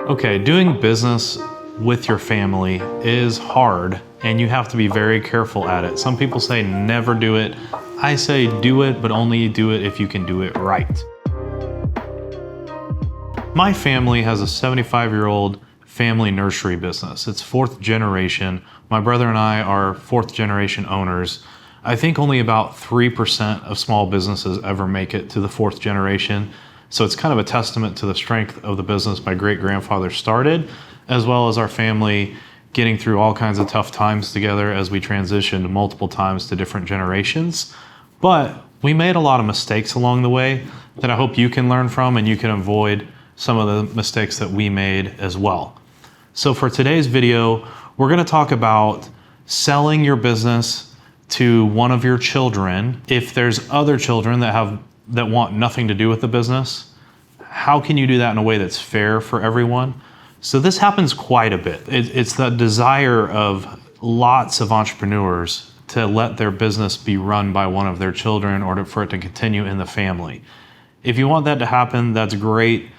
Okay, doing business with your family is hard and you have to be very careful at it. Some people say never do it. I say do it, but only do it if you can do it right. My family has a 75-year-old family nursery business. It's fourth generation. My brother and I are fourth generation owners. I think only about 3% of small businesses ever make it to the fourth generation. So it's kind of a testament to the strength of the business my great-grandfather started, as well as our family getting through all kinds of tough times together as we transitioned multiple times to different generations. But we made a lot of mistakes along the way that I hope you can learn from and you can avoid some of the mistakes that we made as well. So for today's video, we're going to talk about selling your business to one of your children. If there's other children that want nothing to do with the business, how can you do that in a way that's fair for everyone? So this happens quite a bit. It's the desire of lots of entrepreneurs to let their business be run by one of their children or for it to continue in the family. If you want that to happen, that's great.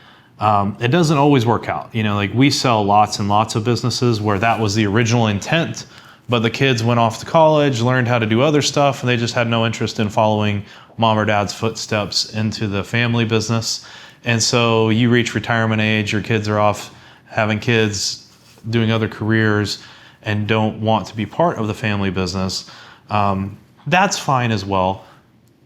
It doesn't always work out. Like we sell lots and lots of businesses where that was the original intent, but the kids went off to college, learned how to do other stuff, and they just had no interest in following mom or dad's footsteps into the family business. And so you reach retirement age, your kids are off having kids, doing other careers, and don't want to be part of the family business. That's fine as well.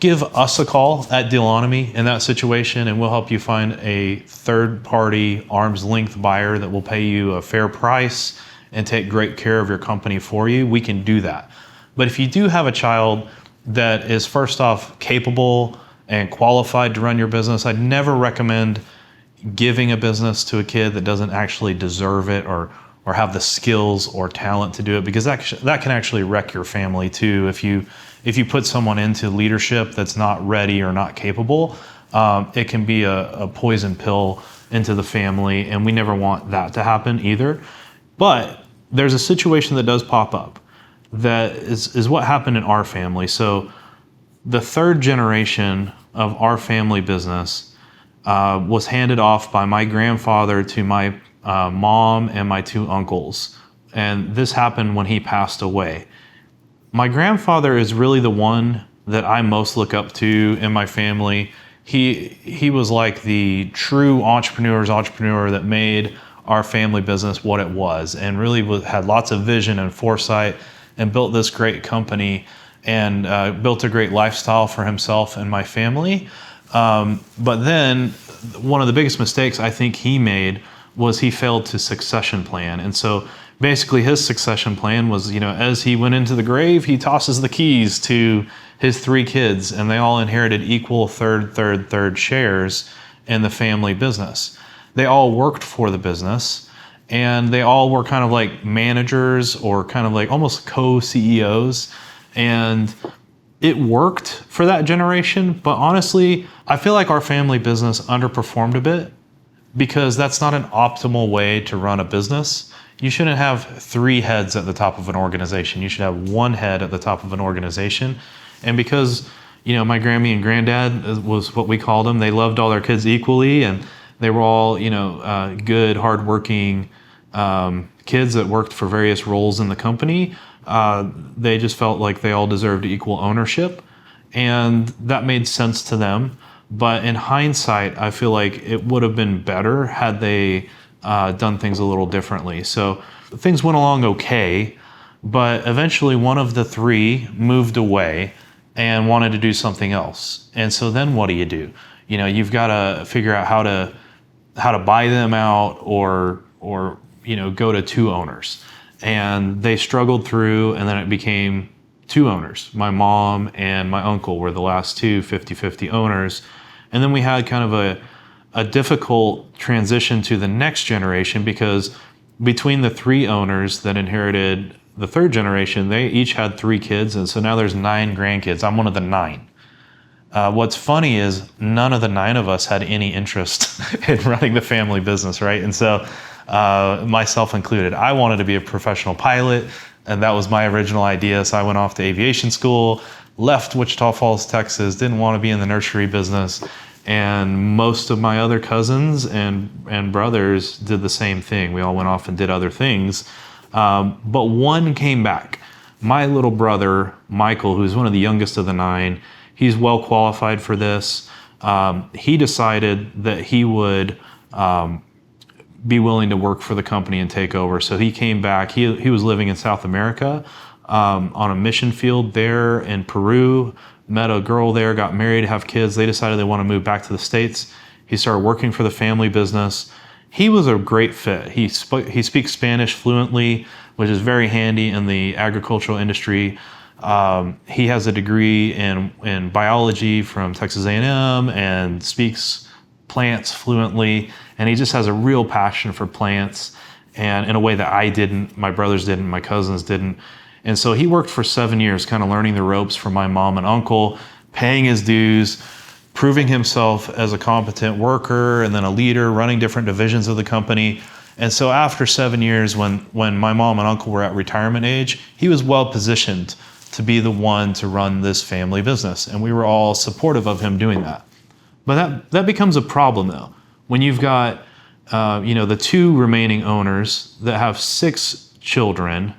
Give us a call at Dealonomy in that situation, and we'll help you find a third-party arm's length buyer that will pay you a fair price and take great care of your company for you. We can do that. But if you do have a child that is first off capable and qualified to run your business, I'd never recommend giving a business to a kid that doesn't actually deserve it or have the skills or talent to do it, because that can actually wreck your family too. If you put someone into leadership that's not ready or not capable, it can be a poison pill into the family, and we never want that to happen either. But there's a situation that does pop up that is what happened in our family. So the third generation of our family business was handed off by my grandfather to my mom and my two uncles. And this happened when he passed away. My grandfather is really the one that I most look up to in my family. He was like the true entrepreneur that made our family business what it was, and really had lots of vision and foresight and built this great company and built a great lifestyle for himself and my family. But then one of the biggest mistakes I think he made was he failed to succession plan. And so basically his succession plan was, as he went into the grave, he tosses the keys to his three kids, and they all inherited equal third shares in the family business. They all worked for the business, and they all were kind of like managers or kind of like almost co-CEOs. And it worked for that generation, but honestly, I feel like our family business underperformed a bit because that's not an optimal way to run a business. You shouldn't have three heads at the top of an organization. You should have one head at the top of an organization. And because, my Grammy and Granddad was what we called them, they loved all their kids equally, and they were all, good, hardworking kids that worked for various roles in the company. They just felt like they all deserved equal ownership, and that made sense to them. But in hindsight, I feel like it would have been better had they done things a little differently. So things went along okay, but eventually one of the three moved away and wanted to do something else. And so then what do? You've got to figure out how to buy them out or go to two owners. And they struggled through, and then it became two owners. My mom and my uncle were the last two 50-50 owners. And then we had kind of a difficult transition to the next generation, because between the three owners that inherited the third generation, they each had three kids. And so now there's 9 grandkids. I'm one of the 9. What's funny is none of the 9 of us had any interest in running the family business, right? And so myself included, I wanted to be a professional pilot, and that was my original idea. So I went off to aviation school, left Wichita Falls, Texas, didn't want to be in the nursery business, And most of my other cousins and brothers did the same thing. We all went off and did other things. But one came back. My little brother, Michael, who's one of the youngest of the 9, he's well qualified for this. He decided that he would be willing to work for the company and take over. So he came back. He was living in South America on a mission field there in Peru, met a girl there, got married, have kids. They decided they want to move back to the States. He started working for the family business. He was a great fit. He speaks Spanish fluently, which is very handy in the agricultural industry. He has a degree in biology from Texas A&M and speaks plants fluently. And he just has a real passion for plants, and in a way that I didn't, my brothers didn't, my cousins didn't. And so he worked for 7 years, kind of learning the ropes from my mom and uncle, paying his dues, proving himself as a competent worker and then a leader, running different divisions of the company. And so after 7 years, when my mom and uncle were at retirement age, he was well positioned to be the one to run this family business. And we were all supportive of him doing that. But that becomes a problem though. When you've got the 2 remaining owners that have 6 children,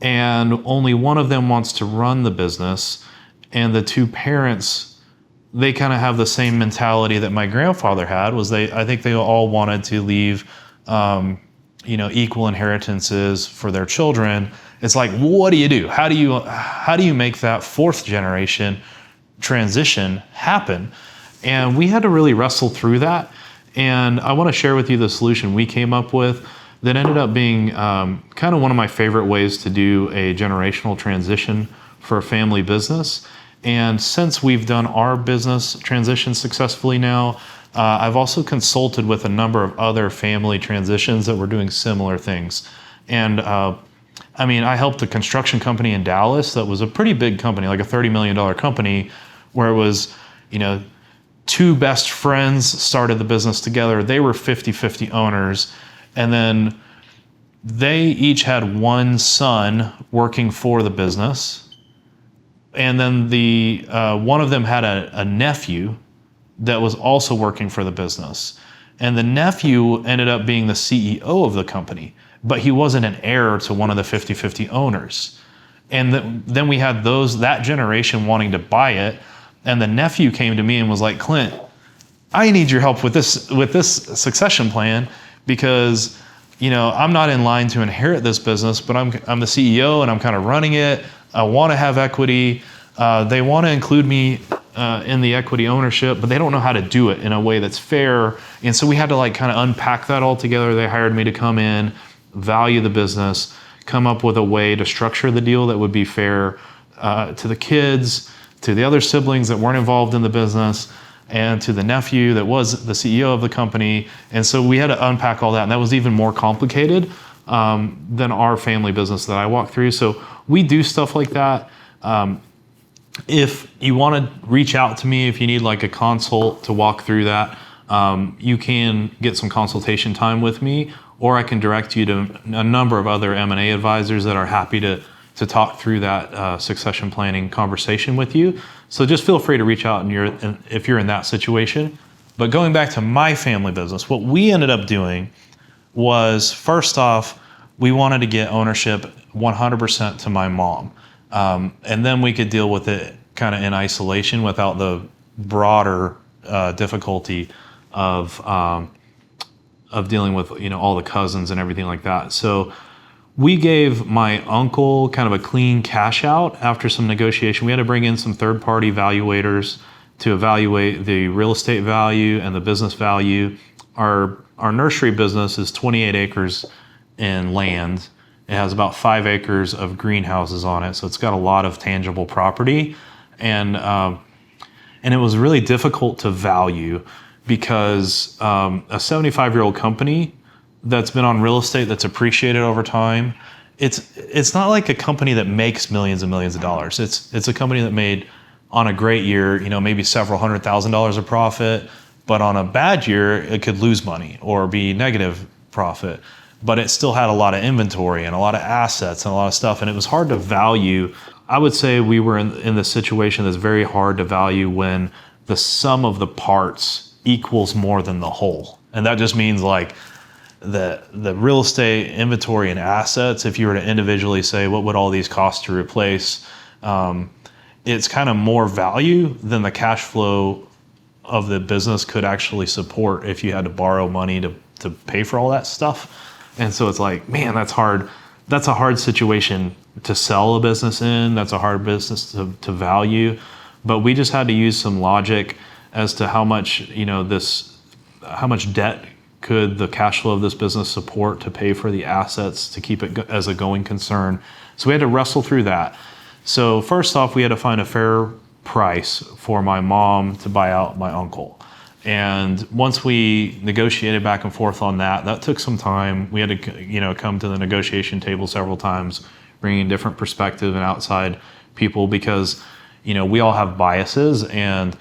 and only one of them wants to run the business, and the 2 parents, they kind of have the same mentality that my grandfather had. I think they all wanted to leave equal inheritances for their children. It's like, what do you do? How do you make that 4th generation transition happen? And we had to really wrestle through that. And I want to share with you the solution we came up with that ended up being kind of one of my favorite ways to do a generational transition for a family business. And since we've done our business transition successfully now, I've also consulted with a number of other family transitions that were doing similar things. And I helped a construction company in Dallas that was a pretty big company, like a $30 million company, where it was, 2 best friends started the business together. They were 50-50 owners. And then they each had 1 son working for the business. And then one of them had a nephew that was also working for the business. And the nephew ended up being the CEO of the company, but he wasn't an heir to one of the 50-50 owners. And then we had that generation wanting to buy it. And the nephew came to me and was like, Clint, I need your help with this succession plan, because I'm not in line to inherit this business, but I'm the CEO and I'm kind of running it. I want to have equity. They want to include me in the equity ownership, but they don't know how to do it in a way that's fair. And so we had to kind of unpack that all together. They hired me to come in, value the business, come up with a way to structure the deal that would be fair to the kids, to the other siblings that weren't involved in the business, and to the nephew that was the CEO of the company. And so we had to unpack all that. And that was even more complicated than our family business that I walked through. So we do stuff like that. If you want to reach out to me, if you need a consult to walk through that, you can get some consultation time with me, or I can direct you to a number of other M&A advisors that are happy to talk through that succession planning conversation with you. So just feel free to reach out if you're in that situation. But going back to my family business, what we ended up doing was, first off, we wanted to get ownership 100% to my mom. And then we could deal with it kind of in isolation without the broader difficulty of dealing with all the cousins and everything like that. So we gave my uncle kind of a clean cash out after some negotiation. We had to bring in some third-party valuators to evaluate the real estate value and the business value. Our nursery business is 28 acres in land. It has about 5 acres of greenhouses on it, so it's got a lot of tangible property. And it was really difficult to value because a 75-year-old company that's been on real estate that's appreciated over time, it's not like a company that makes millions and millions of dollars. It's a company that made, on a great year, maybe several $100,000 of profit, but on a bad year, it could lose money or be negative profit. But it still had a lot of inventory and a lot of assets and a lot of stuff, and it was hard to value. I would say we were in this situation that's very hard to value when the sum of the parts equals more than the whole. And that just means like the real estate inventory and assets, if you were to individually say, what would all these cost to replace? It's kind of more value than the cash flow of the business could actually support if you had to borrow money to pay for all that stuff. And so it's like, man, that's hard. That's a hard situation to sell a business in. That's a hard business to value. But we just had to use some logic as to how much, how much debt could the cash flow of this business support to pay for the assets to keep it as a going concern. So we had to wrestle through that. So first off, we had to find a fair price for my mom to buy out my uncle. And once we negotiated back and forth on that, that took some time. We had to, come to the negotiation table several times, bringing different perspective and outside people because, we all have biases. And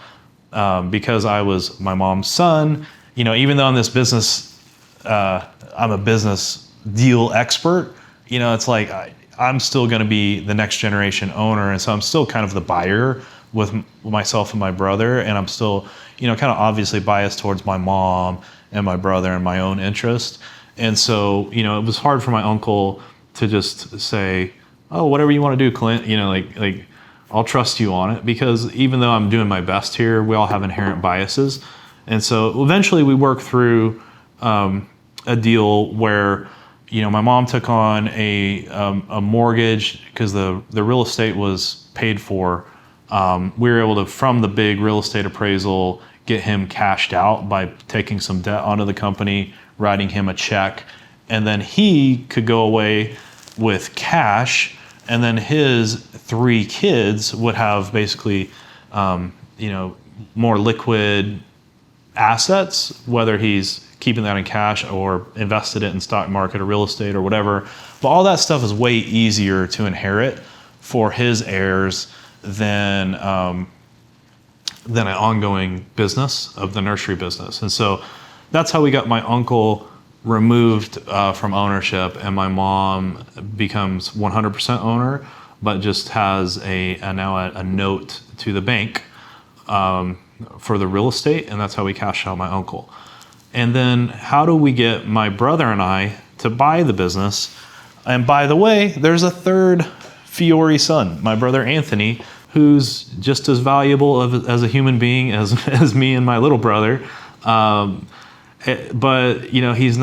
because I was my mom's son, even though in this business, I'm a business deal expert, it's like I'm still going to be the next generation owner. And so I'm still kind of the buyer with myself and my brother. And I'm still, kind of obviously biased towards my mom and my brother and my own interest. And so, it was hard for my uncle to just say, oh, whatever you want to do, Clint, like I'll trust you on it, because even though I'm doing my best here, we all have inherent biases. And so eventually we worked through a deal where, my mom took on a mortgage because the real estate was paid for. We were able to, from the big real estate appraisal, get him cashed out by taking some debt onto the company, writing him a check, and then he could go away with cash, and then his 3 kids would have basically, more liquid assets, whether he's keeping that in cash or invested it in stock market or real estate or whatever. But all that stuff is way easier to inherit for his heirs than an ongoing business of the nursery business. And so that's how we got my uncle removed from ownership, and my mom becomes 100% owner, but just has now a note to the bank for the real estate, and that's how we cashed out my uncle. And then how do we get my brother and I to buy the business? And by the way, there's a third Fiore son, my brother Anthony, who's just as valuable as a human being as me and my little brother. But he doesn't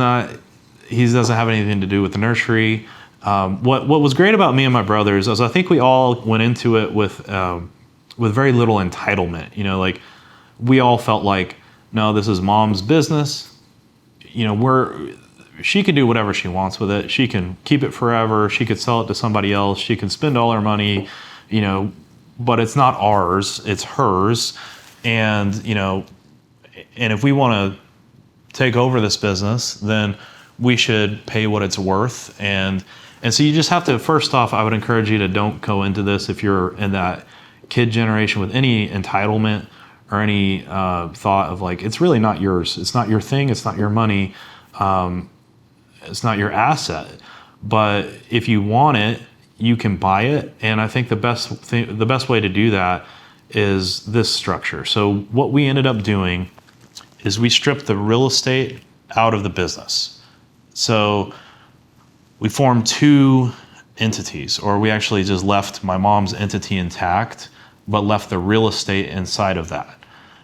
have anything to do with the nursery. What was great about me and my brothers is I think we all went into it with very little entitlement. Like we all felt like, no, this is mom's business. She can do whatever she wants with it. She can keep it forever. She could sell it to somebody else. She can spend all her money, but it's not ours, it's hers. And if we want to take over this business, then we should pay what it's worth. And so you just have to, first off, I would encourage you to don't go into this if you're in that kid generation with any entitlement or any thought of like, it's really not yours. It's not your thing. It's not your money. It's not your asset. But if you want it, you can buy it. And I think the best way to do that is this structure. So what we ended up doing is we stripped the real estate out of the business. So we formed 2 entities, or we actually just left my mom's entity intact, but left the real estate inside of that.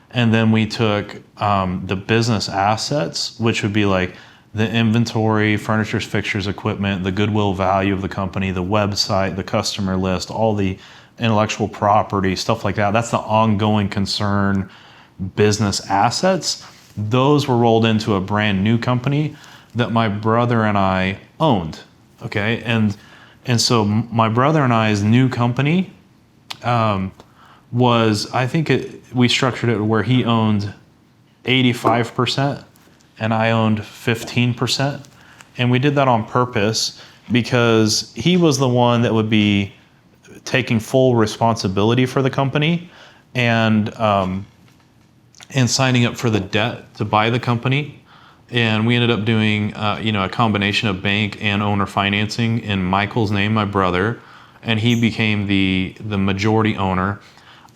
And then we took the business assets, which would be like the inventory, furnitures, fixtures, equipment, the goodwill value of the company, the website, the customer list, all the intellectual property, stuff like that. That's the ongoing concern business assets. Those were rolled into a brand new company that my brother and I owned. Okay, and so my brother and I's new company was, I think we structured it where he owned 85% and I owned 15%. And we did that on purpose because he was the one that would be taking full responsibility for the company and signing up for the debt to buy the company. And we ended up doing a combination of bank and owner financing in Michael's name, my brother, and he became the majority owner.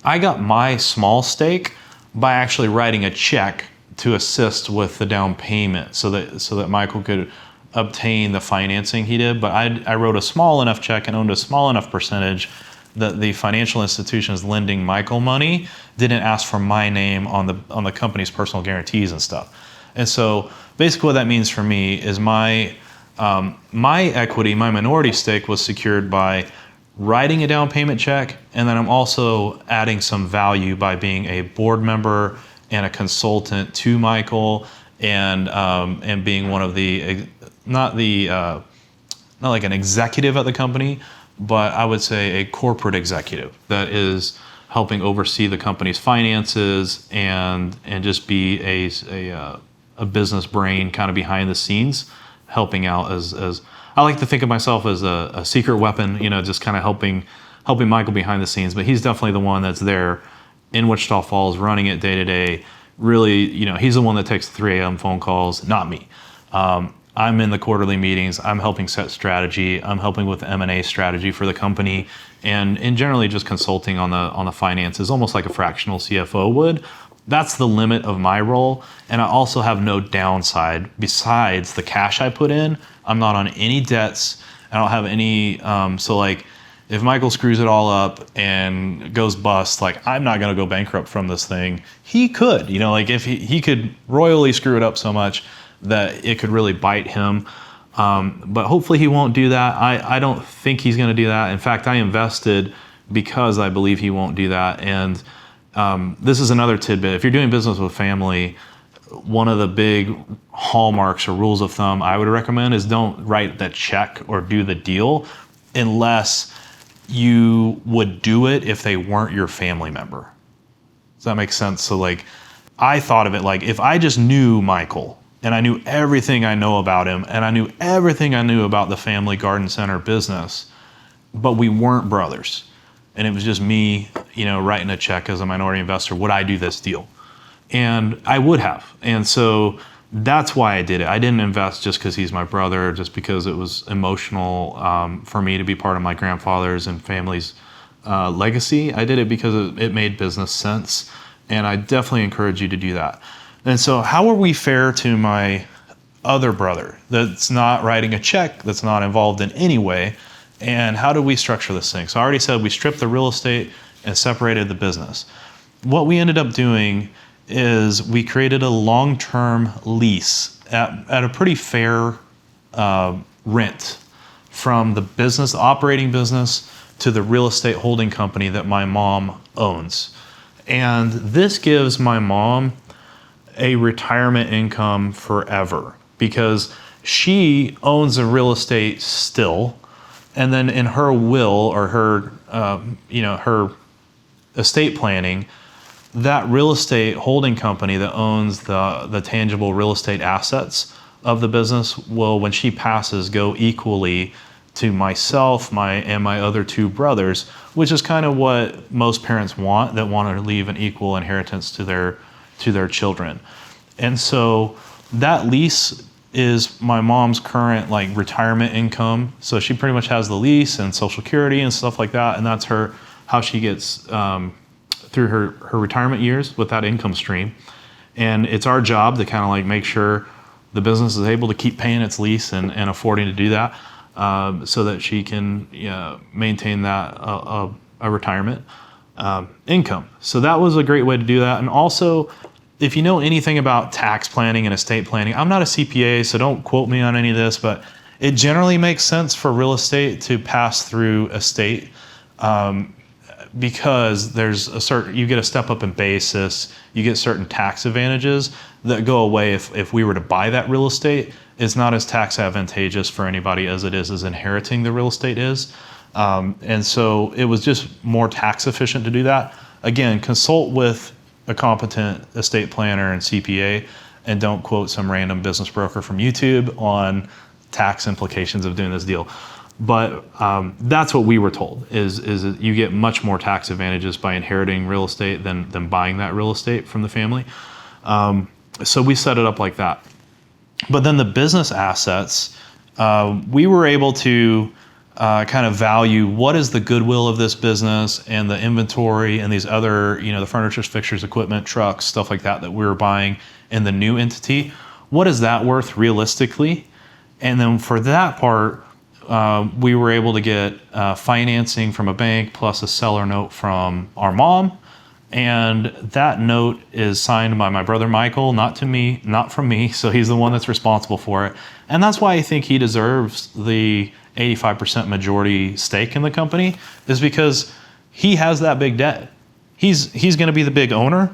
I got my small stake, by actually writing a check to assist with the down payment so that Michael could obtain the financing he did. But I wrote a small enough check and owned a small enough percentage that the financial institutions lending Michael money didn't ask for my name on the company's personal guarantees and stuff. And so basically what that means for me is my equity, my minority stake was secured by writing a down payment check, and then I'm also adding some value by being a board member and a consultant to Michael, and being one of the not like an executive at the company, but I would say a corporate executive that is helping oversee the company's finances and just be a business brain kind of behind the scenes, helping out as I like to think of myself as a secret weapon, just kind of helping Michael behind the scenes. But he's definitely the one that's there in Wichita Falls, running it day to day. Really, he's the one that takes the 3 a.m. phone calls, not me. I'm in the quarterly meetings. I'm helping set strategy. I'm helping with the M&A strategy for the company, and generally just consulting on the finances, almost like a fractional CFO would. That's the limit of my role, and I also have no downside besides the cash I put in. I'm not on any debts. I don't have any. So like, if Michael screws it all up and goes bust, like I'm not gonna go bankrupt from this thing. He could, like if he could royally screw it up so much that it could really bite him. But hopefully he won't do that. I don't think he's going to do that. In fact, I invested because I believe he won't do that. And this is another tidbit. If you're doing business with family, one of the big hallmarks or rules of thumb I would recommend is don't write the check or do the deal unless you would do it if they weren't your family member. Does that make sense? So like, I thought of it like, if I just knew Michael and I knew everything I know about him, and I knew everything I knew about the family garden center business, but we weren't brothers, and it was just me, writing a check as a minority investor, would I do this deal? And I would have. And so that's why I did it. I didn't invest just because he's my brother, just because it was emotional for me to be part of my grandfather's and family's legacy. I did it because it made business sense, and I definitely encourage you to do that. And so how are we fair to my other brother that's not writing a check, that's not involved in any way? And how do we structure this thing? So I already said we stripped the real estate and separated the business. What we ended up doing is we created a long-term lease at a pretty fair rent from the business, the operating business, to the real estate holding company that my mom owns. And this gives my mom a retirement income forever because she owns a real estate still, and then in her will or her her estate planning, that real estate holding company that owns the tangible real estate assets of the business will, when she passes, go equally to myself, and my other 2 brothers, which is kind of what most parents want, that want to leave an equal inheritance to their children. And so that lease is my mom's current retirement income. So she pretty much has the lease and Social Security and stuff like that, and that's how she gets through her retirement years with that income stream. And it's our job to kind of make sure the business is able to keep paying its lease and affording to do that, so that she can maintain that a retirement income. So that was a great way to do that. And also, if you know anything about tax planning and estate planning, I'm not a CPA, so don't quote me on any of this, but it generally makes sense for real estate to pass through estate, because there's you get a step up in basis, you get certain tax advantages that go away if we were to buy that real estate. It's not as tax advantageous for anybody as it is as inheriting the real estate is. And so it was just more tax efficient to do that. Again, consult with a competent estate planner and CPA, and don't quote some random business broker from YouTube on tax implications of doing this deal. But that's what we were told, is that you get much more tax advantages by inheriting real estate than buying that real estate from the family. So we set it up like that. But then the business assets, we were able to kind of value what is the goodwill of this business and the inventory and these other, the furniture, fixtures, equipment, trucks, stuff like that we were buying in the new entity. What is that worth realistically? And then for that part, we were able to get financing from a bank plus a seller note from our mom. And that note is signed by my brother Michael, not from me. So he's the one that's responsible for it. And that's why I think he deserves the 85% majority stake in the company, is because he has that big debt. He's going to be the big owner,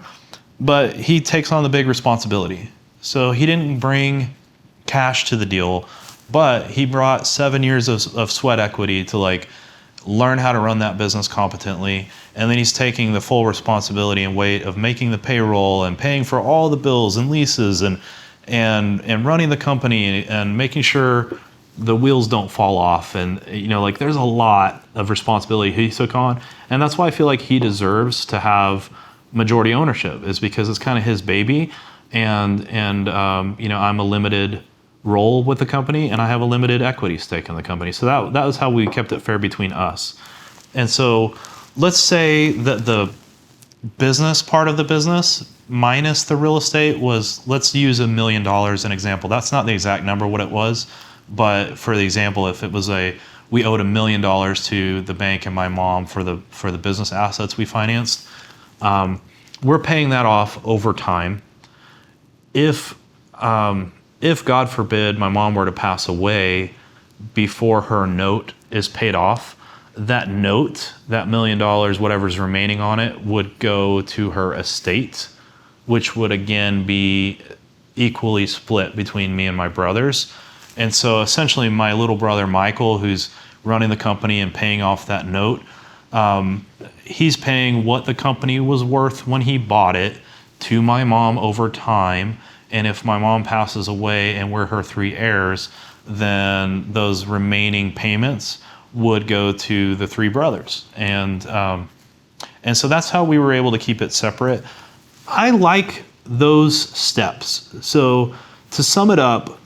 but he takes on the big responsibility. So he didn't bring cash to the deal, but he brought 7 years of sweat equity to learn how to run that business competently. And then he's taking the full responsibility and weight of making the payroll and paying for all the bills and leases and running the company and making sure the wheels don't fall off. And, there's a lot of responsibility he took on. And that's why I feel like he deserves to have majority ownership, is because it's kind of his baby. And I'm a limited role with the company, and I have a limited equity stake in the company. So that was how we kept it fair between us. And so let's say that the business part of the business minus the real estate was, let's use $1 million as an example. That's not the exact number what it was, but for the example, if it was we owed $1 million to the bank and my mom for the business assets we financed, we're paying that off over time. If God forbid my mom were to pass away before her note is paid off, that note, that $1 million, whatever's remaining on it, would go to her estate, which would again be equally split between me and my brothers. And so essentially my little brother Michael, who's running the company and paying off that note, he's paying what the company was worth when he bought it to my mom over time. And if my mom passes away and we're her 3 heirs, then those remaining payments would go to the 3 brothers. And so that's how we were able to keep it separate. I like those steps. So to sum it up,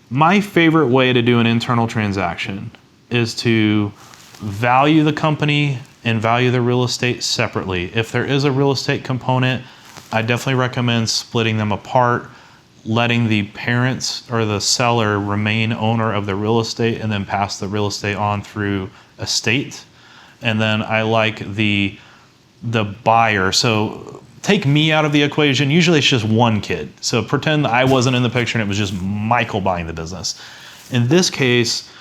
my favorite way to do an internal transaction is to value the company and value the real estate separately. If there is a real estate component, I definitely recommend splitting them apart, letting the parents or the seller remain owner of the real estate and then pass the real estate on through estate. And then I like the buyer. So take me out of the equation. Usually it's just one kid. So pretend I wasn't in the picture and it was just Michael buying the business. In this case,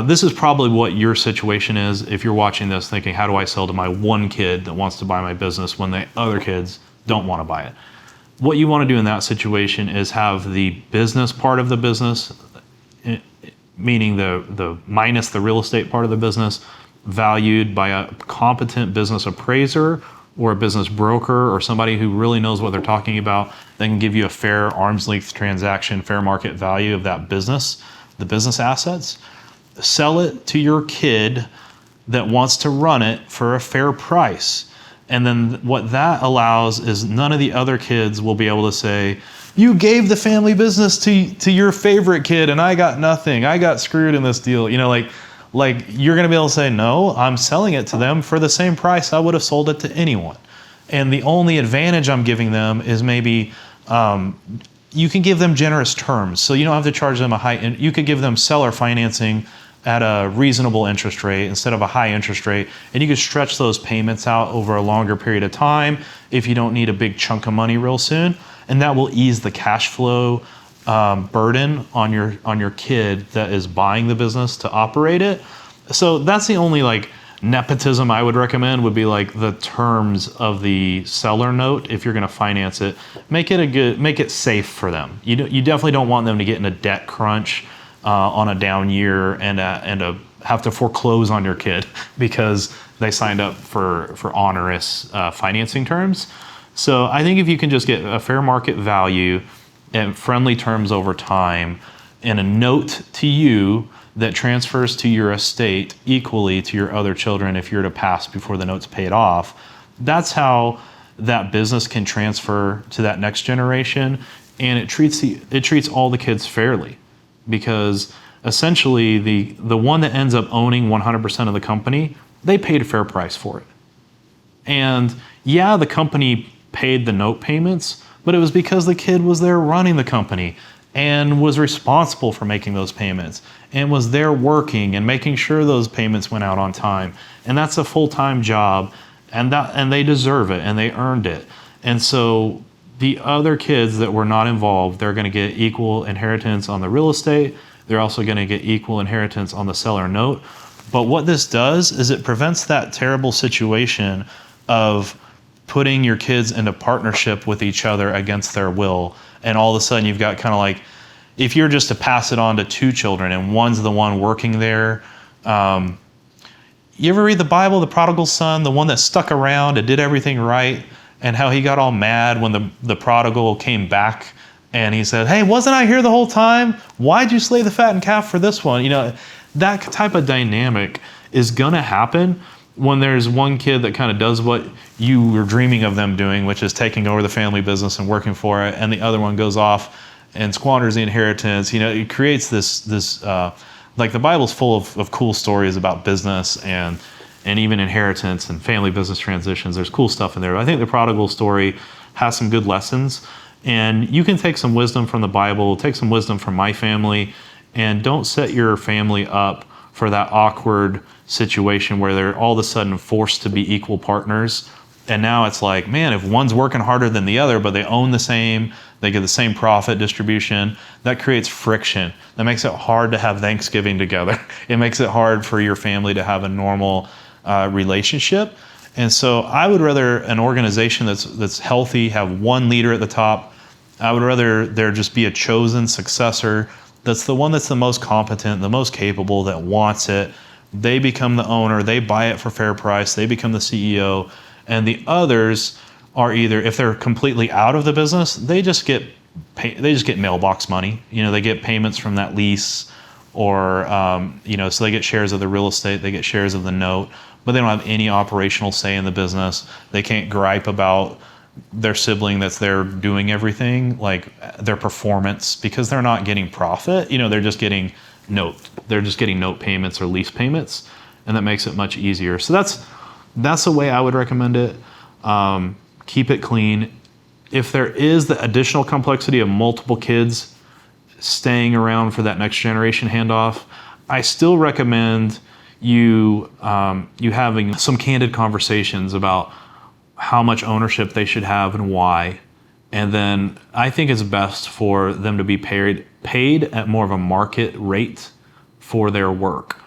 this is probably what your situation is if you're watching this thinking, how do I sell to my one kid that wants to buy my business when the other kids don't want to buy it? What you want to do in that situation is have the business part of the business, meaning the minus the real estate part of the business, valued by a competent business appraiser or a business broker or somebody who really knows what they're talking about. They can give you a fair arm's length transaction, fair market value of that business, the business assets. Sell it to your kid that wants to run it for a fair price. And then what that allows is none of the other kids will be able to say, you gave the family business to your favorite kid and I got nothing. I got screwed in this deal. Like you're going to be able to say, no, I'm selling it to them for the same price I would have sold it to anyone. And the only advantage I'm giving them is maybe you can give them generous terms. So you don't have to charge them you could give them seller financing at a reasonable interest rate instead of a high interest rate. And you can stretch those payments out over a longer period of time if you don't need a big chunk of money real soon. And that will ease the cash flow burden on your kid that is buying the business to operate it. So that's the only nepotism I would recommend would be the terms of the seller note. If you're going to finance it, make it safe for them. You definitely don't want them to get in a debt crunch on a down year and have to foreclose on your kid because they signed up for onerous financing terms. So I think if you can just get a fair market value and friendly terms over time and a note to you that transfers to your estate equally to your other children if you're to pass before the note's paid off, that's how that business can transfer to that next generation. And it treats all the kids fairly. Because essentially the one that ends up owning 100% of the company, they paid a fair price for it. And yeah, the company paid the note payments, but it was because the kid was there running the company and was responsible for making those payments and was there working and making sure those payments went out on time. And that's a full-time job, and they deserve it and they earned it. And so the other kids that were not involved, they're going to get equal inheritance on the real estate. They're also going to get equal inheritance on the seller note. But what this does is it prevents that terrible situation of putting your kids into partnership with each other against their will. And all of a sudden you've got kind of like, if you're just to pass it on to two children and one's the one working there. You ever read the Bible, the prodigal son, the one that stuck around and did everything right, and how he got all mad when the prodigal came back and he said, hey, wasn't I here the whole time? Why'd you slay the fattened calf for this one? That type of dynamic is going to happen when there's one kid that kind of does what you were dreaming of them doing, which is taking over the family business and working for it, and the other one goes off and squanders the inheritance. It creates this like the Bible's full of cool stories about business and even inheritance and family business transitions. There's cool stuff in there. I think the prodigal story has some good lessons, and you can take some wisdom from the Bible, take some wisdom from my family, and don't set your family up for that awkward situation where they're all of a sudden forced to be equal partners. And now it's like, man, if one's working harder than the other, but they own the same, they get the same profit distribution, that creates friction. That makes it hard to have Thanksgiving together. It makes it hard for your family to have a normal relationship. And so I would rather an organization that's healthy have one leader at the top. I would rather there just be a chosen successor that's the one that's the most competent, the most capable, that wants it. They become the owner, they buy it for fair price, they become the CEO, and the others are either, if they're completely out of the business, they just get mailbox money. They get payments from that lease, or so they get shares of the real estate, they get shares of the note, but they don't have any operational say in the business. They can't gripe about their sibling that's there doing everything, like their performance, because they're not getting profit. They're just getting note payments or lease payments, and that makes it much easier. So that's the way I would recommend it. Keep it clean. If there is the additional complexity of multiple kids staying around for that next generation handoff, I still recommend you having some candid conversations about how much ownership they should have and why. And then I think it's best for them to be paid at more of a market rate for their work.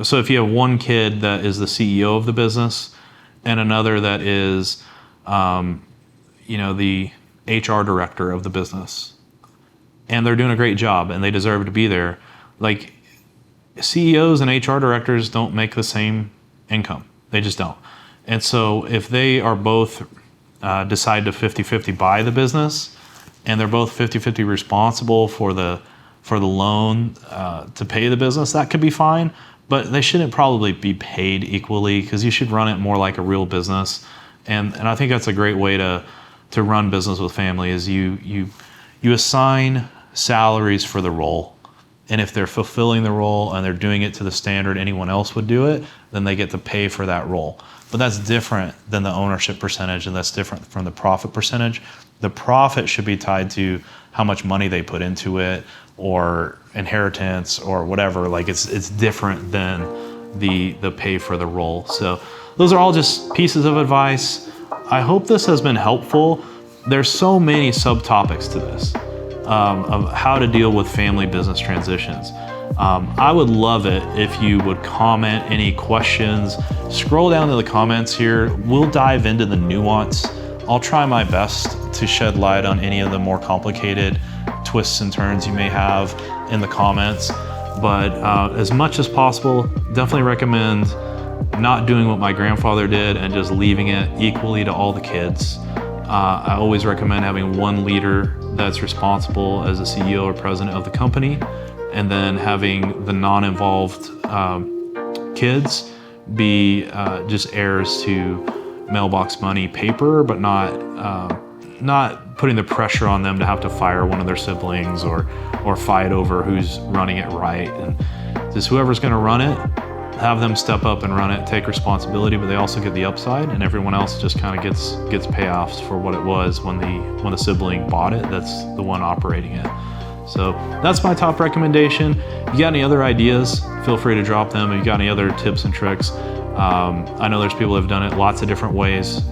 So if you have one kid that is the CEO of the business and another that is, the HR director of the business, and they're doing a great job and they deserve to be there, like CEOs and HR directors don't make the same income. They just don't. And so if they are both decide to 50-50 buy the business, and they're both 50-50 responsible for the loan to pay the business, that could be fine. But they shouldn't probably be paid equally, because you should run it more like a real business. And I think that's a great way to run business with family, is you assign salaries for the role. And if they're fulfilling the role and they're doing it to the standard anyone else would do it, then they get to pay for that role. But that's different than the ownership percentage, and that's different from the profit percentage. The profit should be tied to how much money they put into it, or inheritance, or whatever. Like it's different than the pay for the role. So those are all just pieces of advice. I hope this has been helpful. There's so many subtopics to this of how to deal with family business transitions. I would love it if you would comment any questions. Scroll down to the comments here. We'll dive into the nuance. I'll try my best to shed light on any of the more complicated twists and turns you may have in the comments. But as much as possible, definitely recommend not doing what my grandfather did and just leaving it equally to all the kids. I always recommend having one leader that's responsible as a CEO or president of the company, and then having the non-involved kids be just heirs to mailbox money paper, but not not putting the pressure on them to have to fire one of their siblings or fight over who's running it right. And just whoever's going to run it, have them step up and run it, take responsibility, but they also get the upside, and everyone else just kind of gets payoffs for what it was when the sibling bought it. That's the one operating it. So that's my top recommendation. If you got any other ideas, feel free to drop them. If you got any other tips and tricks, I know there's people who have done it lots of different ways.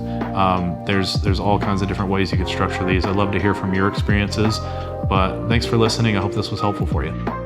There's all kinds of different ways you could structure these. I'd love to hear from your experiences, but thanks for listening. I hope this was helpful for you.